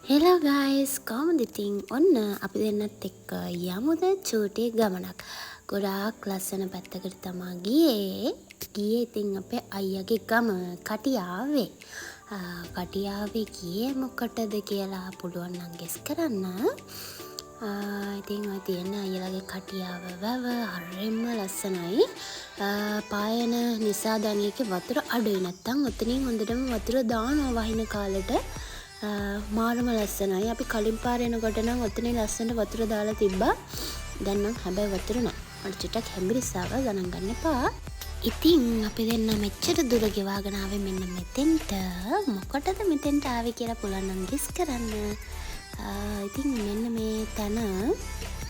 Hello guys කොහොමද ඉතින් ඔන්න අපි දෙන්නත් එක්ක යමුද චූටි ගමනක්. ගොඩාක් ලස්සන පැත්තකට තමා ගියේ ඉතින් අපේ අයියාගේ ගම කටියාවේ. කටියාවේ ගියේ මොකටද කියලා පුළුවන් නම් ගෙස් කරන්න. ඉතින් ඔය තියෙන අයියලාගේ කටියාව වැව හරිම ලස්සනයි. පායන නිසා දැන් ඒකේ වතුර අඩුයි. නැත්තම් ඔතනින් හොඳටම වතුර දානවා වහින කාලෙට. මාරම ලස්සනයි. අපි කලින් පාර එනකොට නම් ඔතනේ ලස්සනට වතුර දාලා තිබ්බා. දැන් නම් හැබැයි වතුර නැහැ. මට චුට්ටක් හැම්බිරිස්සාව ගණන් ගන්න එපා. ඉතින් අපි දෙන්න මෙච්චර දුර ගෙවාගෙන ආවේ මෙන්න මෙතෙන්ට. මොකටද මෙතෙන්ට ආවේ කියලා පුළුවන් නම් ගෙස් කරන්න. ඉතින් මෙන්න මේ තැන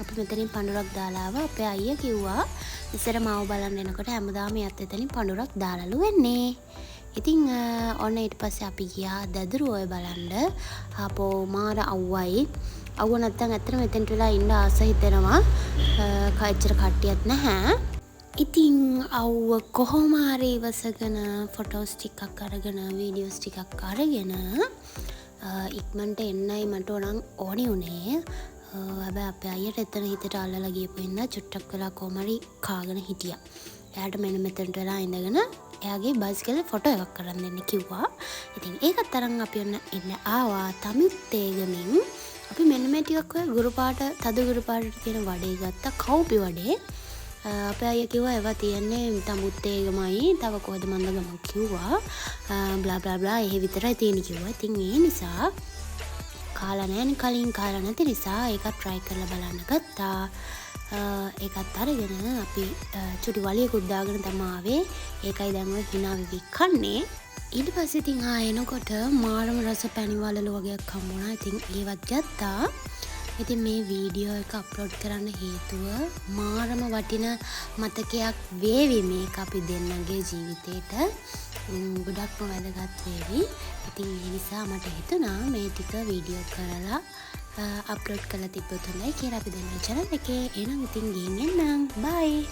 අපි මෙතනින් පඳුරක් දාලා ආවා. අපේ අයියා කිව්වා ඉස්සර මාව බලන්න එනකොට හැමදාම යත් එතනින් පඳුරක් දාලාලු වෙන්නේ. ඉතින් ඔන්න ඊට පස්සේ අපි ගියා දැදුරු ඔය බලන්න. ආපෝ මාර අව්වයි. අව්ව නැත්තම් ඇත්තටම මෙතෙන්ට වෙලා ඉන්න ආස හිතෙනවා. කච්චර කට්ටියක් නැහැ. ඉතින් අව්ව කොහොම හරි ඉවසගෙන ෆොටෝස් ටිකක් අරගෙන වීඩියෝස් ටිකක් අරගෙන ඉක්මනට එන්නයි මට ඕනේ උනේ. හැබැයි අපේ අයියට එතන හිතට අල්ලලා ගියපු ඉන්න චුට්ටක් වෙලා කොමරි කාගෙන හිටියා. එයාට මෙන්න මෙතනට වෙලා ඉඳගෙන එයාගේ බයිසිකල් ෆොටෝ එකක් කරන් දෙන්න කිව්වා. ඉතින් ඒකත් අරන් අපි ඉන්න ආවා තමිත්තේගමින්. අපි මෙන්න මේ ටිකක් ඔය ගුරු පාට තද ගුරු පාටට තියෙන වඩේ ගත්තා. කවුපි වඩේ. අපේ අයියා කිව්වා ඒවා තියෙන්නේ තමුත්තේගමයි. තව කොහෙද මන්ද ගමන් කිව්වා. බ්ලා බ්ලා බ්ලා එහෙ විතරයි තියෙන්නේ කිව්වා. ඉතින් ඒ නිසා කාලා නැණ කලින් කාලා නැති නිසා ඒකත් try කරලා බලන්න ගත්තා. ඒකත් අරගෙන අපි චුටි වලියකුත් දාගෙන තමයි ආවේ. ඒකයි දැන් ඔය hina වෙවි කන්නේ. ඊට පස්සේ ඉතින් එනකොට මාරම රස පැණි වලලු වගේක් හම්බුණා. ඉතින් ඒවත් ගත්තා. ඉතින් මේ වීඩියෝ එක අප්ලෝඩ් කරන්න හේතුව මාරම වටින මතකයක් වේවි මේක අපි දෙන්නගේ ජීවිතේට. ගොඩක්ම වැදගත් වේවි. ඉතින් ඒ නිසා මට හිතුණා මේ ටික වීඩියෝ කරලා අප්ලෝඩ් කරලා තිබ්බොත් හොඳයි කියලා අපි දෙන්න channel එකේ. එහෙනම් ඉතින් ගිහින් එන්නම්. බයි.